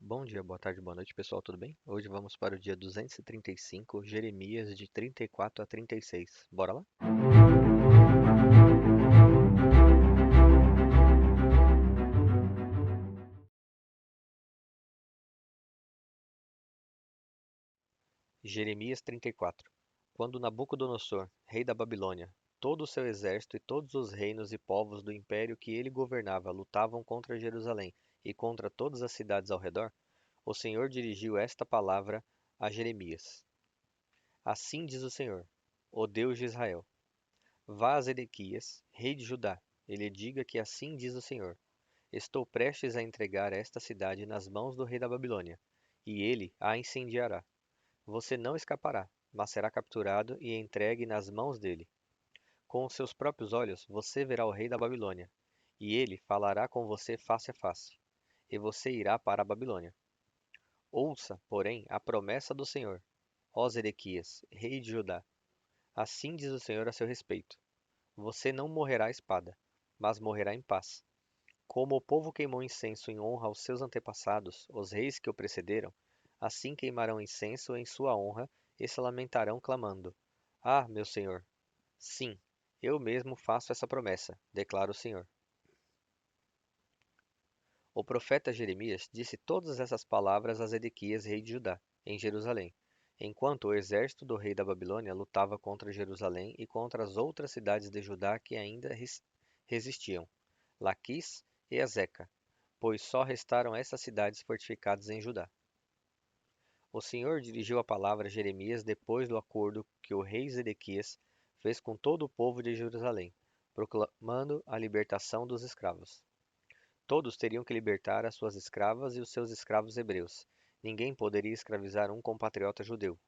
Bom dia, boa tarde, boa noite, pessoal, tudo bem? Hoje vamos para o dia 235, Jeremias de 34 a 36. Bora lá? Jeremias 34. Quando Nabucodonosor, rei da Babilônia, todo o seu exército e todos os reinos e povos do império que ele governava lutavam contra Jerusalém e contra todas as cidades ao redor, o Senhor dirigiu esta palavra a Jeremias. Assim diz o Senhor, o Deus de Israel: Vá a Zedequias, rei de Judá, e lhe diga que assim diz o Senhor: Estou prestes a entregar esta cidade nas mãos do rei da Babilônia, e ele a incendiará. Você não escapará, mas será capturado e entregue nas mãos dele. Com os seus próprios olhos você verá o rei da Babilônia, e ele falará com você face a face, e você irá para a Babilônia. Ouça, porém, a promessa do Senhor, ó Zedequias, rei de Judá. Assim diz o Senhor a seu respeito: Você não morrerá à espada, mas morrerá em paz. Como o povo queimou incenso em honra aos seus antepassados, os reis que o precederam, assim queimarão incenso em sua honra e se lamentarão, clamando: Ah, meu senhor! Sim, eu mesmo faço essa promessa, declara o Senhor. O profeta Jeremias disse todas essas palavras a Zedequias, rei de Judá, em Jerusalém, enquanto o exército do rei da Babilônia lutava contra Jerusalém e contra as outras cidades de Judá que ainda resistiam, Laquis e Azeca, pois só restaram essas cidades fortificadas em Judá. O Senhor dirigiu a palavra a Jeremias depois do acordo que o rei Zedequias fez com todo o povo de Jerusalém, proclamando a libertação dos escravos. Todos teriam que libertar as suas escravas e os seus escravos hebreus. Ninguém poderia escravizar um compatriota judeu.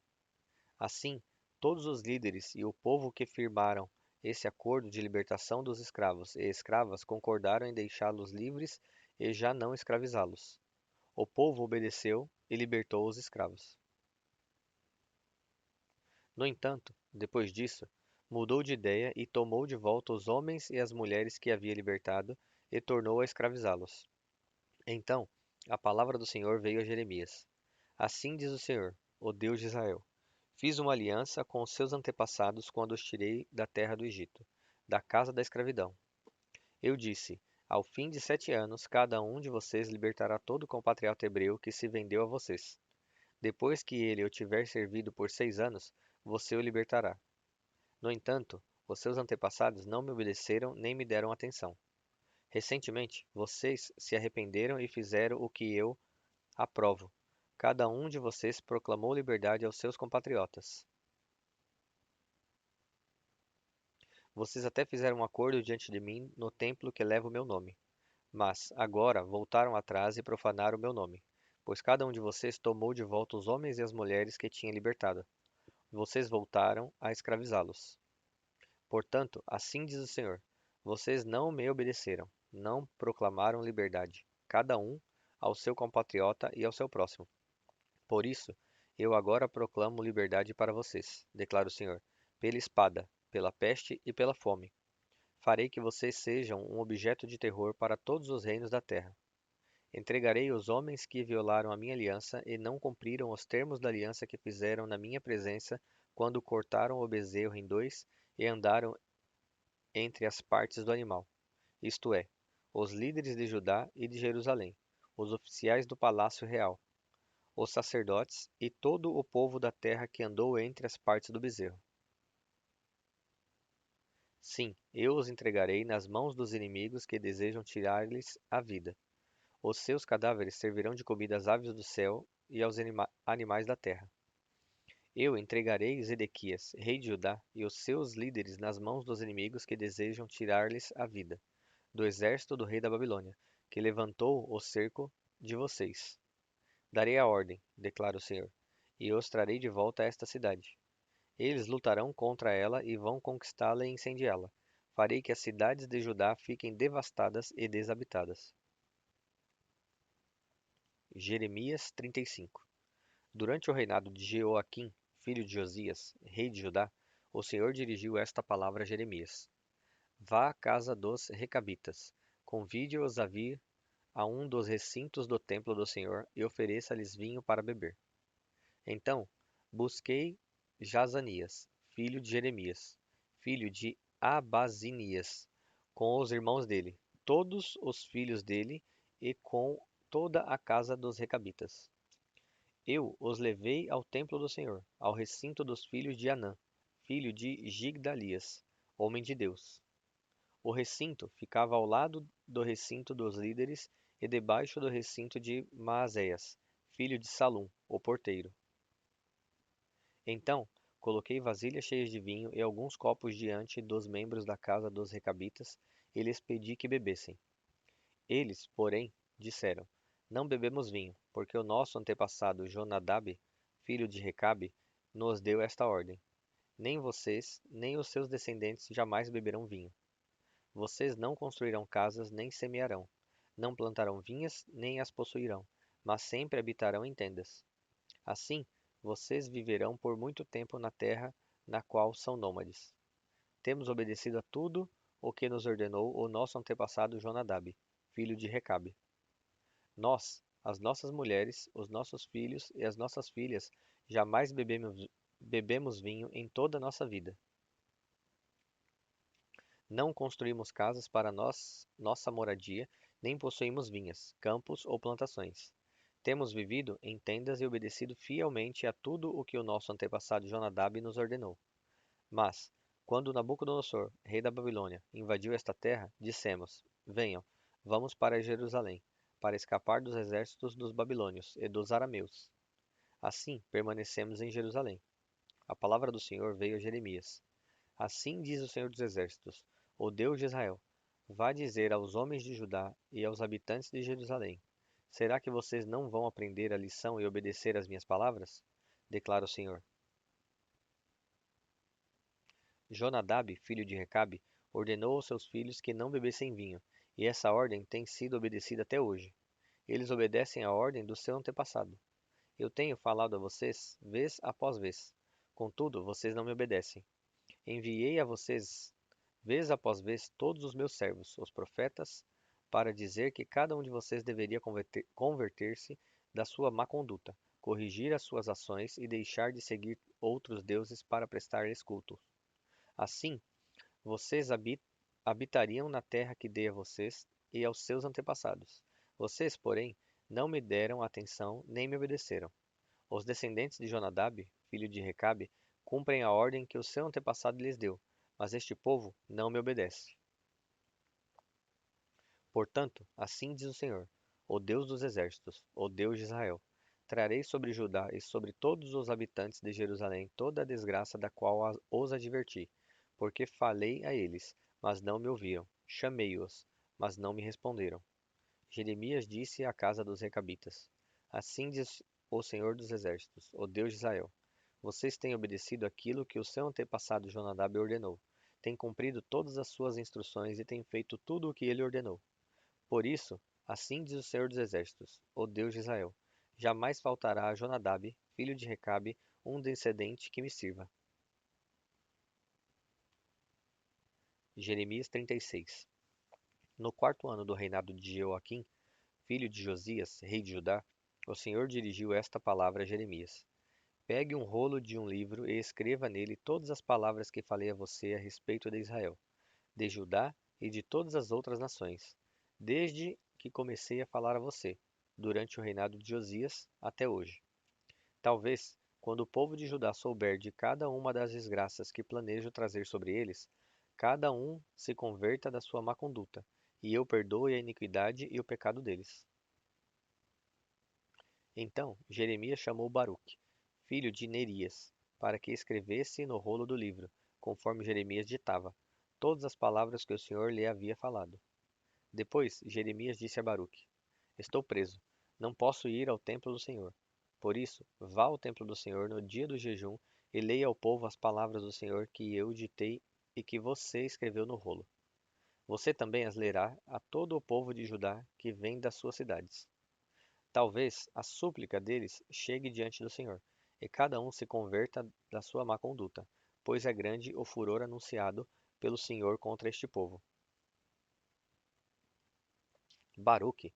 Assim, todos os líderes e o povo que firmaram esse acordo de libertação dos escravos e escravas concordaram em deixá-los livres e já não escravizá-los. O povo obedeceu e libertou os escravos. No entanto, depois disso, mudou de ideia e tomou de volta os homens e as mulheres que havia libertado e tornou a escravizá-los. Então, a palavra do Senhor veio a Jeremias. Assim diz o Senhor, o Deus de Israel: Fiz uma aliança com os seus antepassados quando os tirei da terra do Egito, da casa da escravidão. Eu disse: Ao fim de 7 anos, cada um de vocês libertará todo compatriota hebreu que se vendeu a vocês. Depois que ele o tiver servido por 6 anos, você o libertará. No entanto, os seus antepassados não me obedeceram nem me deram atenção. Recentemente, vocês se arrependeram e fizeram o que eu aprovo. Cada um de vocês proclamou liberdade aos seus compatriotas. Vocês até fizeram um acordo diante de mim no templo que leva o meu nome. Mas, agora, voltaram atrás e profanaram o meu nome, pois cada um de vocês tomou de volta os homens e as mulheres que tinha libertado. Vocês voltaram a escravizá-los. Portanto, assim diz o Senhor: Vocês não me obedeceram, não proclamaram liberdade, cada um ao seu compatriota e ao seu próximo. Por isso, eu agora proclamo liberdade para vocês, declara o Senhor, pela espada, pela peste e pela fome. Farei que vocês sejam um objeto de terror para todos os reinos da terra. Entregarei os homens que violaram a minha aliança e não cumpriram os termos da aliança que fizeram na minha presença quando cortaram o bezerro em dois e andaram entre as partes do animal, isto é, os líderes de Judá e de Jerusalém, os oficiais do palácio real, os sacerdotes e todo o povo da terra que andou entre as partes do bezerro. Sim, eu os entregarei nas mãos dos inimigos que desejam tirar-lhes a vida. Os seus cadáveres servirão de comida às aves do céu e aos animais da terra. Eu entregarei Zedequias, rei de Judá, e os seus líderes nas mãos dos inimigos que desejam tirar-lhes a vida, do exército do rei da Babilônia, que levantou o cerco de vocês. Darei a ordem, declara o Senhor, e os trarei de volta a esta cidade. Eles lutarão contra ela e vão conquistá-la e incendiá-la. Farei que as cidades de Judá fiquem devastadas e desabitadas. Jeremias 35. Durante o reinado de Jeoaquim, filho de Josias, rei de Judá, o Senhor dirigiu esta palavra a Jeremias: Vá à casa dos Recabitas, convide-os a vir a um dos recintos do templo do Senhor e ofereça-lhes vinho para beber. Então busquei Jazanias, filho de Jeremias, filho de Abazinias, com os irmãos dele, todos os filhos dele e com toda a casa dos recabitas. Eu os levei ao templo do Senhor, ao recinto dos filhos de Anã, filho de Gigdalias, homem de Deus. O recinto ficava ao lado do recinto dos líderes e debaixo do recinto de Maazéias, filho de Salum, o porteiro. Então coloquei vasilhas cheias de vinho e alguns copos diante dos membros da casa dos recabitas e lhes pedi que bebessem. Eles, porém, disseram: Não bebemos vinho, porque o nosso antepassado Jonadab, filho de Recabe, nos deu esta ordem: Nem vocês, nem os seus descendentes jamais beberão vinho. Vocês não construirão casas nem semearão, não plantarão vinhas nem as possuirão, mas sempre habitarão em tendas. Assim, vocês viverão por muito tempo na terra na qual são nômades. Temos obedecido a tudo o que nos ordenou o nosso antepassado Jonadab, filho de Recabe. Nós, as nossas mulheres, os nossos filhos e as nossas filhas, jamais bebemos vinho em toda a nossa vida. Não construímos casas para nossa moradia, nem possuímos vinhas, campos ou plantações. Temos vivido em tendas e obedecido fielmente a tudo o que o nosso antepassado Jonadab nos ordenou. Mas, quando Nabucodonosor, rei da Babilônia, invadiu esta terra, dissemos: Venham, vamos para Jerusalém, para escapar dos exércitos dos babilônios e dos arameus. Assim, permanecemos em Jerusalém. A palavra do Senhor veio a Jeremias. Assim diz o Senhor dos Exércitos, o Deus de Israel: Vá dizer aos homens de Judá e aos habitantes de Jerusalém: Será que vocês não vão aprender a lição e obedecer às minhas palavras? Declara o Senhor. Jonadab, filho de Recabe, ordenou aos seus filhos que não bebessem vinho, e essa ordem tem sido obedecida até hoje. Eles obedecem à ordem do seu antepassado. Eu tenho falado a vocês vez após vez. Contudo, vocês não me obedecem. Enviei a vocês vez após vez todos os meus servos, os profetas, para dizer que cada um de vocês deveria converter-se da sua má conduta, corrigir as suas ações e deixar de seguir outros deuses para prestar-lhes culto. Assim, vocês habitariam na terra que dei a vocês e aos seus antepassados. Vocês, porém, não me deram atenção nem me obedeceram. Os descendentes de Jonadab, filho de Recabe, cumprem a ordem que o seu antepassado lhes deu, mas este povo não me obedece. Portanto, assim diz o Senhor, o Deus dos exércitos, o Deus de Israel: Trarei sobre Judá e sobre todos os habitantes de Jerusalém toda a desgraça da qual os adverti, porque falei a eles, mas não me ouviram, chamei-os, mas não me responderam. Jeremias disse à casa dos recabitas: Assim diz o Senhor dos exércitos, o Deus de Israel: Vocês têm obedecido aquilo que o seu antepassado Jonadab ordenou, têm cumprido todas as suas instruções e têm feito tudo o que ele ordenou. Por isso, assim diz o Senhor dos exércitos, o Deus de Israel: Jamais faltará a Jonadab, filho de Recabe, um descendente que me sirva. Jeremias 36. No quarto ano do reinado de Jeoaquim, filho de Josias, rei de Judá, o Senhor dirigiu esta palavra a Jeremias: Pegue um rolo de um livro e escreva nele todas as palavras que falei a você a respeito de Israel, de Judá e de todas as outras nações, desde que comecei a falar a você, durante o reinado de Josias até hoje. Talvez, quando o povo de Judá souber de cada uma das desgraças que planejo trazer sobre eles, cada um se converta da sua má conduta, e eu perdoe a iniquidade e o pecado deles. Então Jeremias chamou Baruque, filho de Nerias, para que escrevesse no rolo do livro, conforme Jeremias ditava, todas as palavras que o Senhor lhe havia falado. Depois Jeremias disse a Baruque: Estou preso, não posso ir ao templo do Senhor. Por isso, vá ao templo do Senhor no dia do jejum e leia ao povo as palavras do Senhor que eu ditei e que você escreveu no rolo. Você também as lerá a todo o povo de Judá que vem das suas cidades. Talvez a súplica deles chegue diante do Senhor, e cada um se converta da sua má conduta, pois é grande o furor anunciado pelo Senhor contra este povo. Baruque,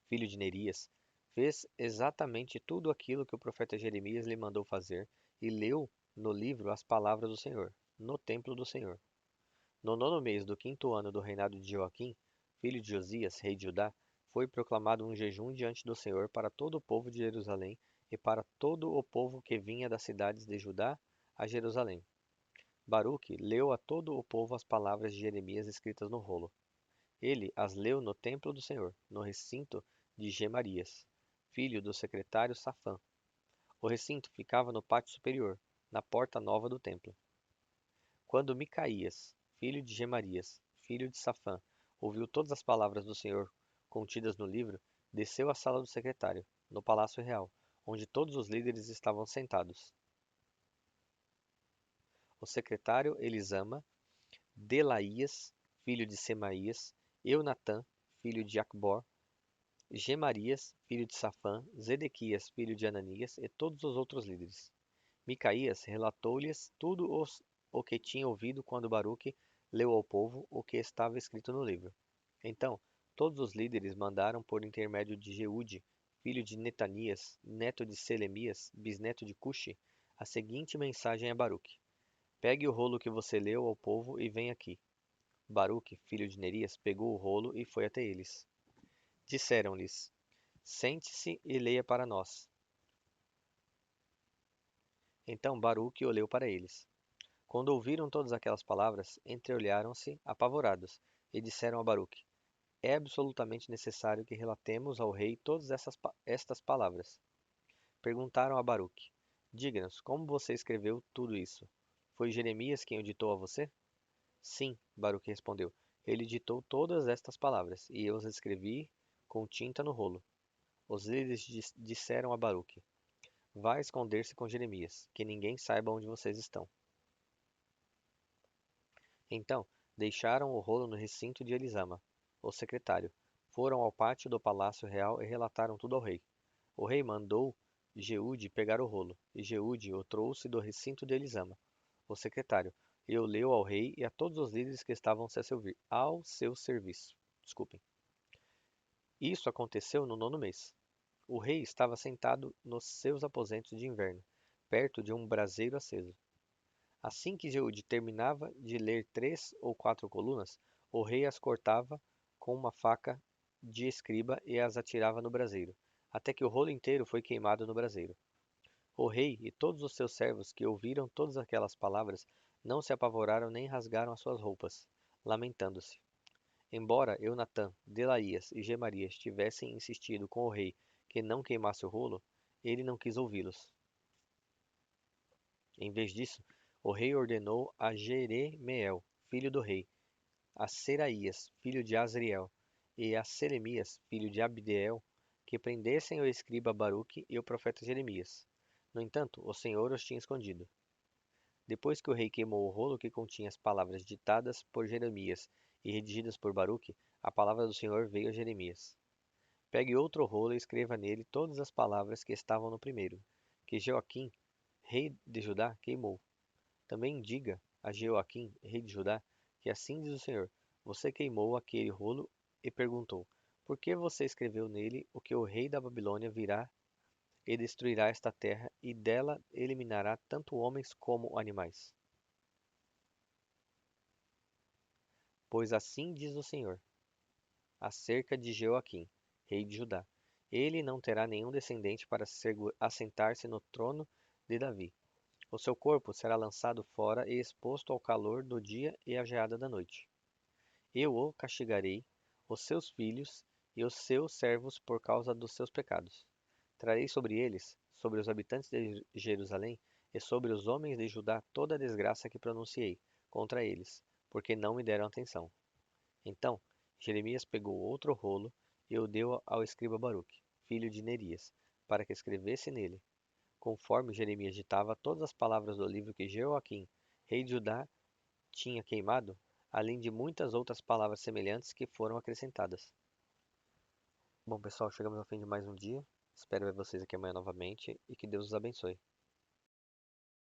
filho de Nerias, fez exatamente tudo aquilo que o profeta Jeremias lhe mandou fazer e leu no livro as palavras do Senhor, no templo do Senhor. No nono mês do quinto ano do reinado de Joaquim, filho de Josias, rei de Judá, foi proclamado um jejum diante do Senhor para todo o povo de Jerusalém e para todo o povo que vinha das cidades de Judá a Jerusalém. Baruque leu a todo o povo as palavras de Jeremias escritas no rolo. Ele as leu no templo do Senhor, no recinto de Gemarias, filho do secretário Safã. O recinto ficava no pátio superior, na porta nova do templo. Quando Micaías, filho de Gemarias, filho de Safã, ouviu todas as palavras do Senhor contidas no livro, desceu à sala do secretário, no palácio real, onde todos os líderes estavam sentados. O secretário Elisama, Delaías, filho de Semaías, Eunatã, filho de Acbor, Gemarias, filho de Safã, Zedequias, filho de Ananias, e todos os outros líderes. Micaías relatou-lhes tudo o que tinha ouvido quando Baruque leu ao povo o que estava escrito no livro. Então, todos os líderes mandaram por intermédio de Jeude, filho de Netanias, neto de Selemias, bisneto de Cuxi, a seguinte mensagem a Baruque: Pegue o rolo que você leu ao povo e venha aqui. Baruque, filho de Nerias, pegou o rolo e foi até eles. Disseram-lhes: Sente-se e leia para nós. Então Baruque olhou para eles. Quando ouviram todas aquelas palavras, entreolharam-se, apavorados, e disseram a Baruque: É absolutamente necessário que relatemos ao rei todas estas palavras. Perguntaram a Baruque: Diga-nos, como você escreveu tudo isso? Foi Jeremias quem o ditou a você? Sim, Baruque respondeu. Ele ditou todas estas palavras, e eu as escrevi com tinta no rolo. Os líderes disseram a Baruque: Vá esconder-se com Jeremias, que ninguém saiba onde vocês estão. Então, deixaram o rolo no recinto de Elisama, o secretário, foram ao pátio do palácio real e relataram tudo ao rei. O rei mandou Jeude pegar o rolo, e Jeude o trouxe do recinto de Elisama, o secretário, e o leu ao rei e a todos os líderes que estavam ao seu serviço. Desculpem. Isso aconteceu no nono mês. O rei estava sentado nos seus aposentos de inverno, perto de um braseiro aceso. Assim que Jeude terminava de ler 3 ou 4 colunas, o rei as cortava com uma faca de escriba e as atirava no braseiro, até que o rolo inteiro foi queimado no braseiro. O rei e todos os seus servos que ouviram todas aquelas palavras não se apavoraram nem rasgaram as suas roupas, lamentando-se. Embora Eunatã, Delaías e Gemarias tivessem insistido com o rei que não queimasse o rolo, ele não quis ouvi-los. Em vez disso, o rei ordenou a Jeremeel, filho do rei, a Seraías, filho de Azriel, e a Selemias, filho de Abdeel, que prendessem o escriba Baruque e o profeta Jeremias. No entanto, o Senhor os tinha escondido. Depois que o rei queimou o rolo que continha as palavras ditadas por Jeremias e redigidas por Baruque, a palavra do Senhor veio a Jeremias. Pegue outro rolo e escreva nele todas as palavras que estavam no primeiro, que Joaquim, rei de Judá, queimou. Também diga a Jeoaquim, rei de Judá, que assim diz o Senhor: Você queimou aquele rolo e perguntou: Por que você escreveu nele o que o rei da Babilônia virá e destruirá esta terra e dela eliminará tanto homens como animais? Pois assim diz o Senhor, acerca de Jeoaquim, rei de Judá: Ele não terá nenhum descendente para assentar-se no trono de Davi. O seu corpo será lançado fora e exposto ao calor do dia e à geada da noite. Eu o castigarei, os seus filhos e os seus servos por causa dos seus pecados. Trarei sobre eles, sobre os habitantes de Jerusalém e sobre os homens de Judá toda a desgraça que pronunciei contra eles, porque não me deram atenção. Então Jeremias pegou outro rolo e o deu ao escriba Baruque, filho de Nerias, para que escrevesse nele, conforme Jeremias ditava todas as palavras do livro que Jeoaquim, rei de Judá, tinha queimado, além de muitas outras palavras semelhantes que foram acrescentadas. Bom, pessoal, chegamos ao fim de mais um dia. Espero ver vocês aqui amanhã novamente e que Deus os abençoe.